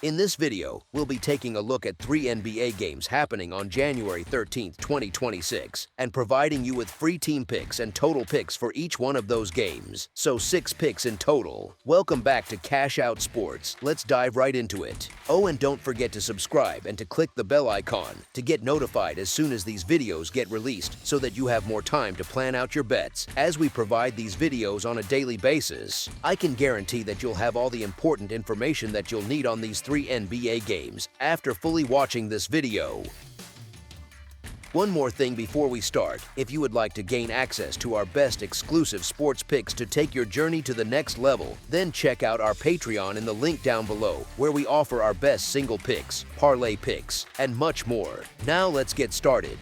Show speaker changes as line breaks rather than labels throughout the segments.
In this video, we'll be taking a look at 3 NBA games happening on January 13, 2026, and providing you with free team picks and total picks for each one of those games. So 6 picks in total. Welcome back to Cash Out Sports. Let's dive right into it. Oh, and don't forget to subscribe and to click the bell icon to get notified as soon as these videos get released so that you have more time to plan out your bets. As we provide these videos on a daily basis, I can guarantee that you'll have all the important information that you'll need on these 3 NBA games after fully watching this video. One more thing before we start, if you would like to gain access to our best exclusive sports picks to take your journey to the next level, then check out our Patreon in the link down below, where we offer our best single picks, parlay picks, and much more. Now let's get started.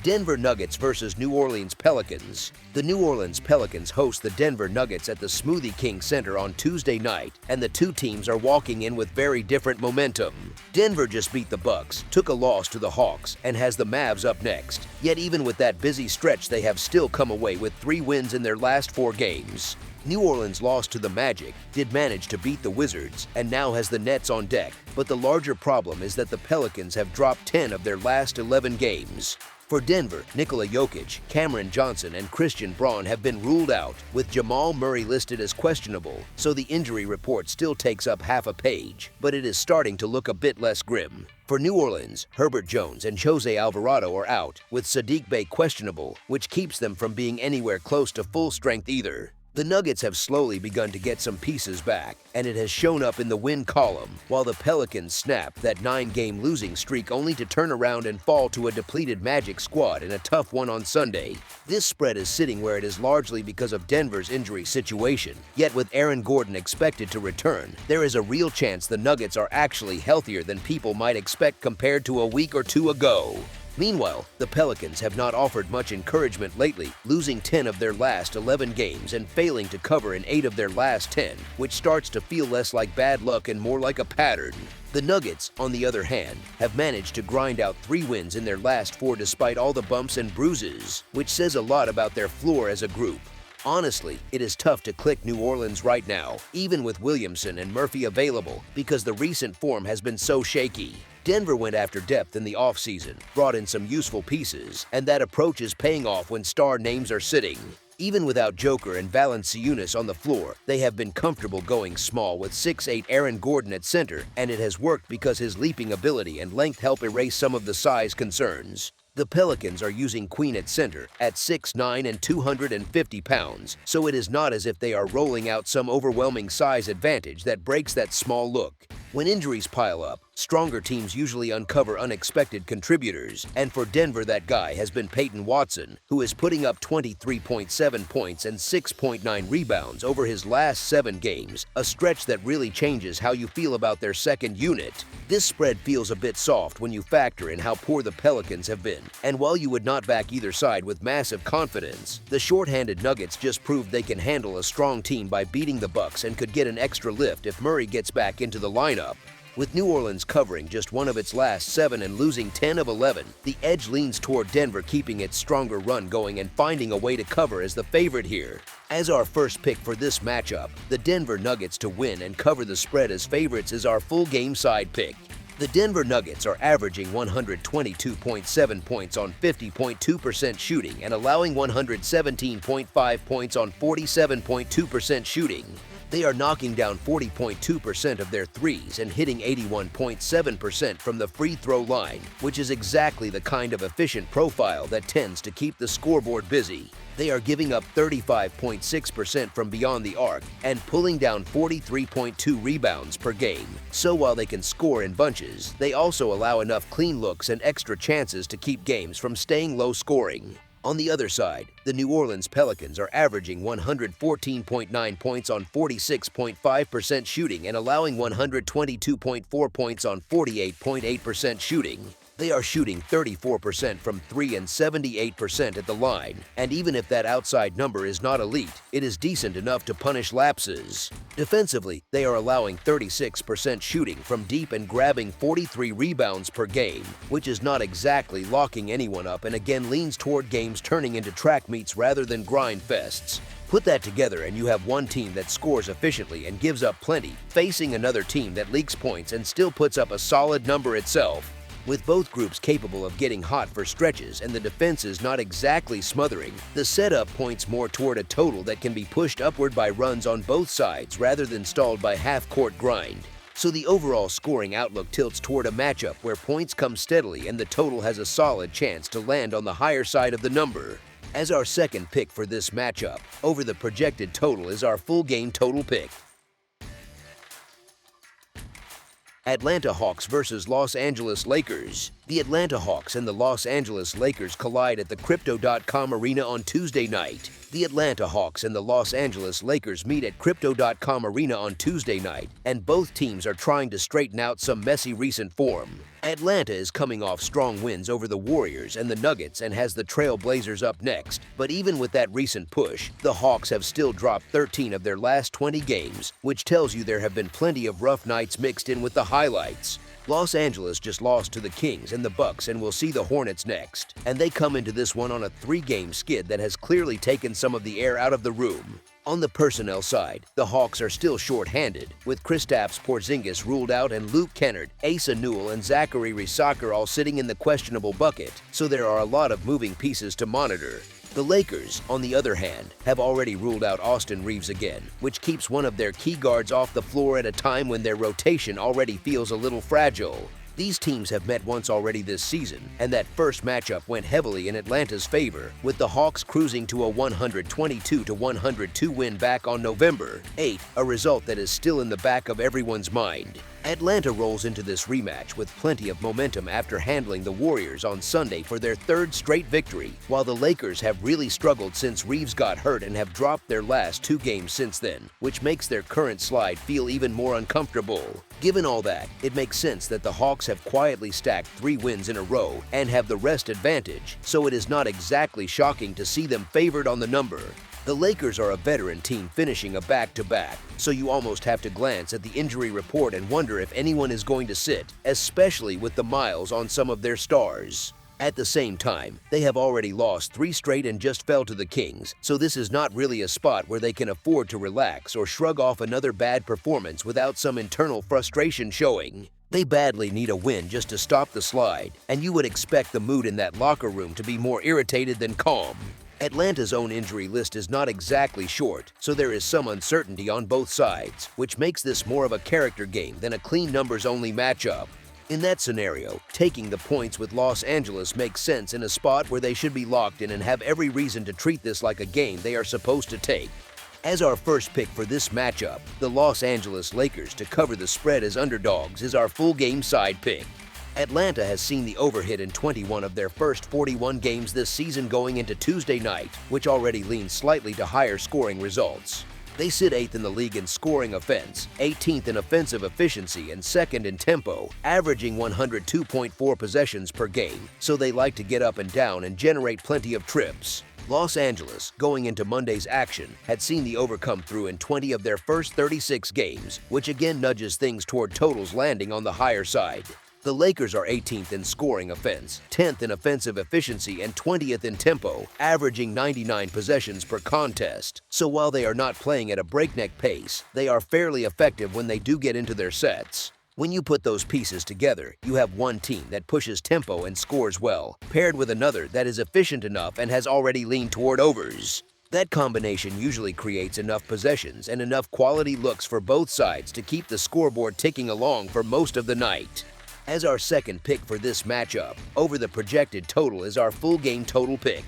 Denver Nuggets versus New Orleans Pelicans. The New Orleans Pelicans host the Denver Nuggets at the Smoothie King Center on Tuesday night, and the two teams are walking in with very different momentum. Denver just beat the Bucks, took a loss to the Hawks, and has the Mavs up next. Yet even with that busy stretch, they have still come away with 3 wins in their last 4 games. New Orleans lost to the Magic, did manage to beat the Wizards, and now has the Nets on deck. But the larger problem is that the Pelicans have dropped 10 of their last 11 games. For Denver, Nikola Jokic, Cameron Johnson, and Christian Braun have been ruled out, with Jamal Murray listed as questionable, so the injury report still takes up half a page, but it is starting to look a bit less grim. For New Orleans, Herbert Jones and Jose Alvarado are out, with Saddiq Bey questionable, which keeps them from being anywhere close to full strength either. The Nuggets have slowly begun to get some pieces back, and it has shown up in the win column, while the Pelicans snapped that 9-game losing streak only to turn around and fall to a depleted Magic squad in a tough one on Sunday. This spread is sitting where it is largely because of Denver's injury situation, yet with Aaron Gordon expected to return, there is a real chance the Nuggets are actually healthier than people might expect compared to a week or 2 ago. Meanwhile, the Pelicans have not offered much encouragement lately, losing 10 of their last 11 games and failing to cover in 8 of their last 10, which starts to feel less like bad luck and more like a pattern. The Nuggets, on the other hand, have managed to grind out 3 wins in their last 4 despite all the bumps and bruises, which says a lot about their floor as a group. Honestly, it is tough to click New Orleans right now, even with Williamson and Murphy available, because the recent form has been so shaky. Denver went after depth in the offseason, brought in some useful pieces, and that approach is paying off when star names are sitting. Even without Joker and Valanciunas on the floor, they have been comfortable going small with 6'8" Aaron Gordon at center, and it has worked because his leaping ability and length help erase some of the size concerns. The Pelicans are using Queen at center at 6'9" and 250 pounds, so it is not as if they are rolling out some overwhelming size advantage that breaks that small look. When injuries pile up, stronger teams usually uncover unexpected contributors, and for Denver that guy has been Peyton Watson, who is putting up 23.7 points and 6.9 rebounds over his last 7 games, a stretch that really changes how you feel about their second unit. This spread feels a bit soft when you factor in how poor the Pelicans have been, and while you would not back either side with massive confidence, the short-handed Nuggets just proved they can handle a strong team by beating the Bucks and could get an extra lift if Murray gets back into the lineup. With New Orleans covering just 1 of its last 7 and losing 10 of 11, the edge leans toward Denver keeping its stronger run going and finding a way to cover as the favorite here. As our first pick for this matchup, the Denver Nuggets to win and cover the spread as favorites is our full game side pick. The Denver Nuggets are averaging 122.7 points on 50.2% shooting and allowing 117.5 points on 47.2% shooting. They are knocking down 40.2% of their threes and hitting 81.7% from the free throw line, which is exactly the kind of efficient profile that tends to keep the scoreboard busy. They are giving up 35.6% from beyond the arc and pulling down 43.2 rebounds per game. So while they can score in bunches, they also allow enough clean looks and extra chances to keep games from staying low scoring. On the other side, the New Orleans Pelicans are averaging 114.9 points on 46.5% shooting and allowing 122.4 points on 48.8% shooting. They are shooting 34% from 3 and 78% at the line, and even if that outside number is not elite, it is decent enough to punish lapses. Defensively, they are allowing 36% shooting from deep and grabbing 43 rebounds per game, which is not exactly locking anyone up and again leans toward games turning into track meets rather than grind fests. Put that together and you have one team that scores efficiently and gives up plenty, facing another team that leaks points and still puts up a solid number itself. With both groups capable of getting hot for stretches and the defenses not exactly smothering, the setup points more toward a total that can be pushed upward by runs on both sides rather than stalled by half-court grind. So the overall scoring outlook tilts toward a matchup where points come steadily and the total has a solid chance to land on the higher side of the number. As our second pick for this matchup, over the projected total is our full game total pick. Atlanta Hawks versus Los Angeles Lakers. The Atlanta Hawks and the Los Angeles Lakers collide at the Crypto.com Arena on Tuesday night. The Atlanta Hawks and the Los Angeles Lakers meet at Crypto.com Arena on Tuesday night, and both teams are trying to straighten out some messy recent form. Atlanta is coming off strong wins over the Warriors and the Nuggets and has the Trail Blazers up next, but even with that recent push, the Hawks have still dropped 13 of their last 20 games, which tells you there have been plenty of rough nights mixed in with the highlights. Los Angeles just lost to the Kings and the Bucks and will see the Hornets next, and they come into this one on a 3-game skid that has clearly taken some of the air out of the room. On the personnel side, the Hawks are still short-handed, with Kristaps Porzingis ruled out and Luke Kennard, Asa Newell, and Zachary Rysakar all sitting in the questionable bucket, so there are a lot of moving pieces to monitor. The Lakers, on the other hand, have already ruled out Austin Reeves again, which keeps one of their key guards off the floor at a time when their rotation already feels a little fragile. These teams have met once already this season, and that first matchup went heavily in Atlanta's favor, with the Hawks cruising to a 122-102 win back on November 8, a result that is still in the back of everyone's mind. Atlanta rolls into this rematch with plenty of momentum after handling the Warriors on Sunday for their third straight victory, while the Lakers have really struggled since Reeves got hurt and have dropped their last 2 games since then, which makes their current slide feel even more uncomfortable. Given all that, it makes sense that the Hawks have quietly stacked 3 wins in a row and have the rest advantage, so it is not exactly shocking to see them favored on the number. The Lakers are a veteran team finishing a back-to-back, so you almost have to glance at the injury report and wonder if anyone is going to sit, especially with the miles on some of their stars. At the same time, they have already lost 3 straight and just fell to the Kings, so this is not really a spot where they can afford to relax or shrug off another bad performance without some internal frustration showing. They badly need a win just to stop the slide, and you would expect the mood in that locker room to be more irritated than calm. Atlanta's own injury list is not exactly short, so there is some uncertainty on both sides, which makes this more of a character game than a clean numbers-only matchup. In that scenario, taking the points with Los Angeles makes sense in a spot where they should be locked in and have every reason to treat this like a game they are supposed to take. As our first pick for this matchup, the Los Angeles Lakers to cover the spread as underdogs is our full game side pick. Atlanta has seen the overhit in 21 of their first 41 games this season going into Tuesday night, which already leans slightly to higher scoring results. They sit 8th in the league in scoring offense, 18th in offensive efficiency, and 2nd in tempo, averaging 102.4 possessions per game, so they like to get up and down and generate plenty of trips. Los Angeles, going into Monday's action, had seen the over come through in 20 of their first 36 games, which again nudges things toward totals landing on the higher side. The Lakers are 18th in scoring offense, 10th in offensive efficiency, and 20th in tempo, averaging 99 possessions per contest. So while they are not playing at a breakneck pace, they are fairly effective when they do get into their sets. When you put those pieces together, you have one team that pushes tempo and scores well, paired with another that is efficient enough and has already leaned toward overs. That combination usually creates enough possessions and enough quality looks for both sides to keep the scoreboard ticking along for most of the night. As our second pick for this matchup, over the projected total is our full game total pick.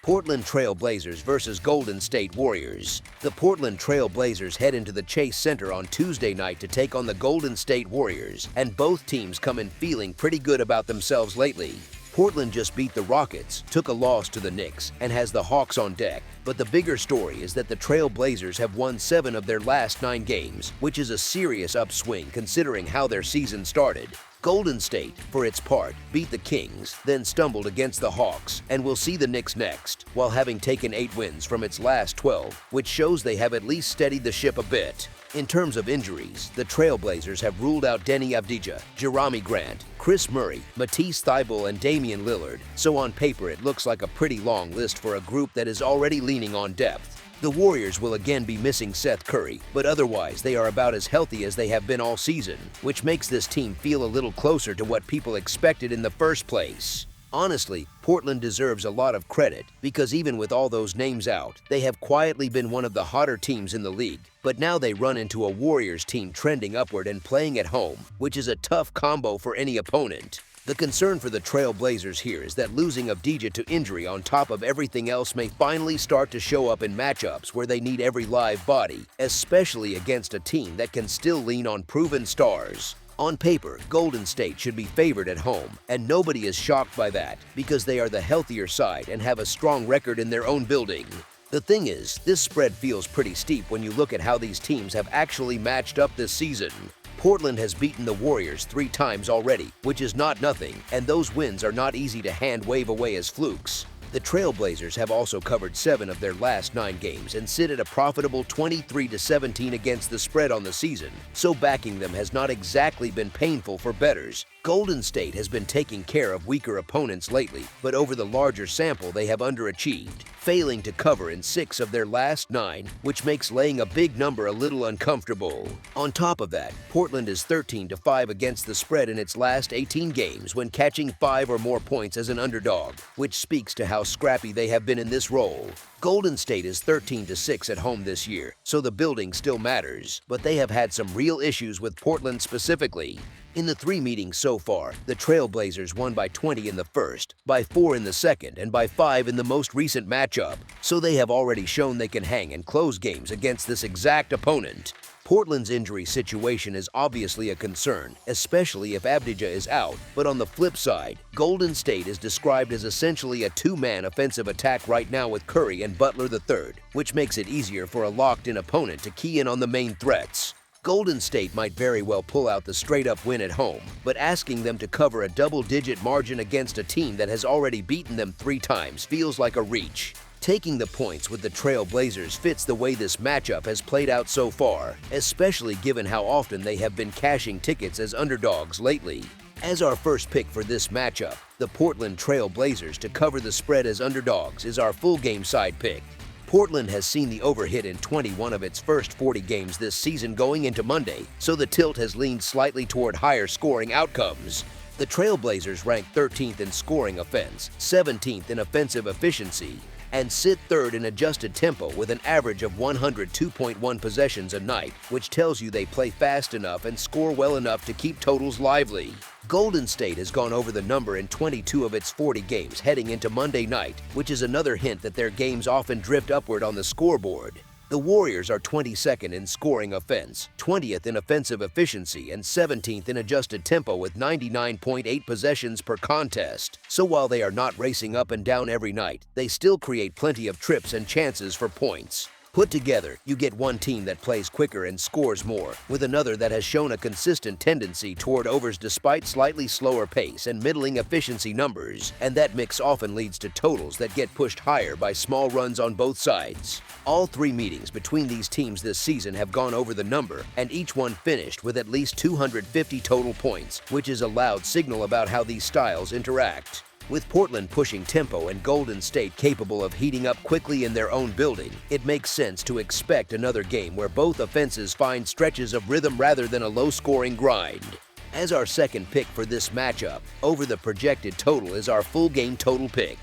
Portland Trail Blazers versus Golden State Warriors. The Portland Trail Blazers head into the Chase Center on Tuesday night to take on the Golden State Warriors, and both teams come in feeling pretty good about themselves lately. Portland just beat the Rockets, took a loss to the Knicks, and has the Hawks on deck. But the bigger story is that the Trail Blazers have won 7 of their last 9 games, which is a serious upswing considering how their season started. Golden State, for its part, beat the Kings, then stumbled against the Hawks, and will see the Knicks next, while having taken 8 wins from its last 12, which shows they have at least steadied the ship a bit. In terms of injuries, the Trailblazers have ruled out Denny Avdija, Jerami Grant, Chris Murray, Matisse Thybulle, and Damian Lillard, so on paper it looks like a pretty long list for a group that is already leaning on depth. The Warriors will again be missing Seth Curry, but otherwise they are about as healthy as they have been all season, which makes this team feel a little closer to what people expected in the first place. Honestly, Portland deserves a lot of credit because even with all those names out, they have quietly been one of the hotter teams in the league. But now they run into a Warriors team trending upward and playing at home, which is a tough combo for any opponent. The concern for the Trailblazers here is that losing Avdija to injury on top of everything else may finally start to show up in matchups where they need every live body, especially against a team that can still lean on proven stars. On paper, Golden State should be favored at home, and nobody is shocked by that because they are the healthier side and have a strong record in their own building. The thing is, this spread feels pretty steep when you look at how these teams have actually matched up this season. Portland has beaten the Warriors 3 times already, which is not nothing, and those wins are not easy to hand-wave away as flukes. The Trailblazers have also covered 7 of their last 9 games and sit at a profitable 23-17 against the spread on the season, so backing them has not exactly been painful for bettors. Golden State has been taking care of weaker opponents lately, but over the larger sample they have underachieved, failing to cover in 6 of their last 9, which makes laying a big number a little uncomfortable. On top of that, Portland is 13-5 against the spread in its last 18 games when catching 5 or more points as an underdog, which speaks to how scrappy they have been in this role. Golden State is 13-6 at home this year, so the building still matters, but they have had some real issues with Portland specifically. In the 3 meetings so far, the Trailblazers won by 20 in the first, by 4 in the second, and by 5 in the most recent matchup, so they have already shown they can hang and close games against this exact opponent. Portland's injury situation is obviously a concern, especially if Avdija is out, but on the flip side, Golden State is described as essentially a 2-man offensive attack right now with Curry and Butler III, which makes it easier for a locked-in opponent to key in on the main threats. Golden State might very well pull out the straight-up win at home, but asking them to cover a double-digit margin against a team that has already beaten them 3 times feels like a reach. Taking the points with the Trailblazers fits the way this matchup has played out so far, especially given how often they have been cashing tickets as underdogs lately. As our first pick for this matchup, the Portland Trailblazers to cover the spread as underdogs is our full game side pick. Portland has seen the overhit in 21 of its first 40 games this season going into Monday, so the tilt has leaned slightly toward higher scoring outcomes. The Trailblazers rank 13th in scoring offense, 17th in offensive efficiency, and sit 3rd in adjusted tempo with an average of 102.1 possessions a night, which tells you they play fast enough and score well enough to keep totals lively. Golden State has gone over the number in 22 of its 40 games heading into Monday night, which is another hint that their games often drift upward on the scoreboard. The Warriors are 22nd in scoring offense, 20th in offensive efficiency, and 17th in adjusted tempo with 99.8 possessions per contest. So while they are not racing up and down every night, they still create plenty of trips and chances for points. Put together, you get one team that plays quicker and scores more, with another that has shown a consistent tendency toward overs despite slightly slower pace and middling efficiency numbers, and that mix often leads to totals that get pushed higher by small runs on both sides. All 3 meetings between these teams this season have gone over the number, and each one finished with at least 250 total points, which is a loud signal about how these styles interact. With Portland pushing tempo and Golden State capable of heating up quickly in their own building, it makes sense to expect another game where both offenses find stretches of rhythm rather than a low-scoring grind. As our second pick for this matchup, over the projected total is our full game total pick.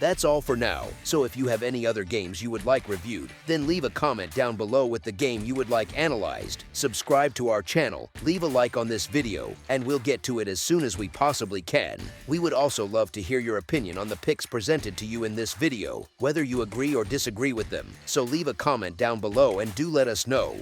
That's all for now, so if you have any other games you would like reviewed, then leave a comment down below with the game you would like analyzed, subscribe to our channel, leave a like on this video, and we'll get to it as soon as we possibly can. We would also love to hear your opinion on the picks presented to you in this video, whether you agree or disagree with them, so leave a comment down below and do let us know.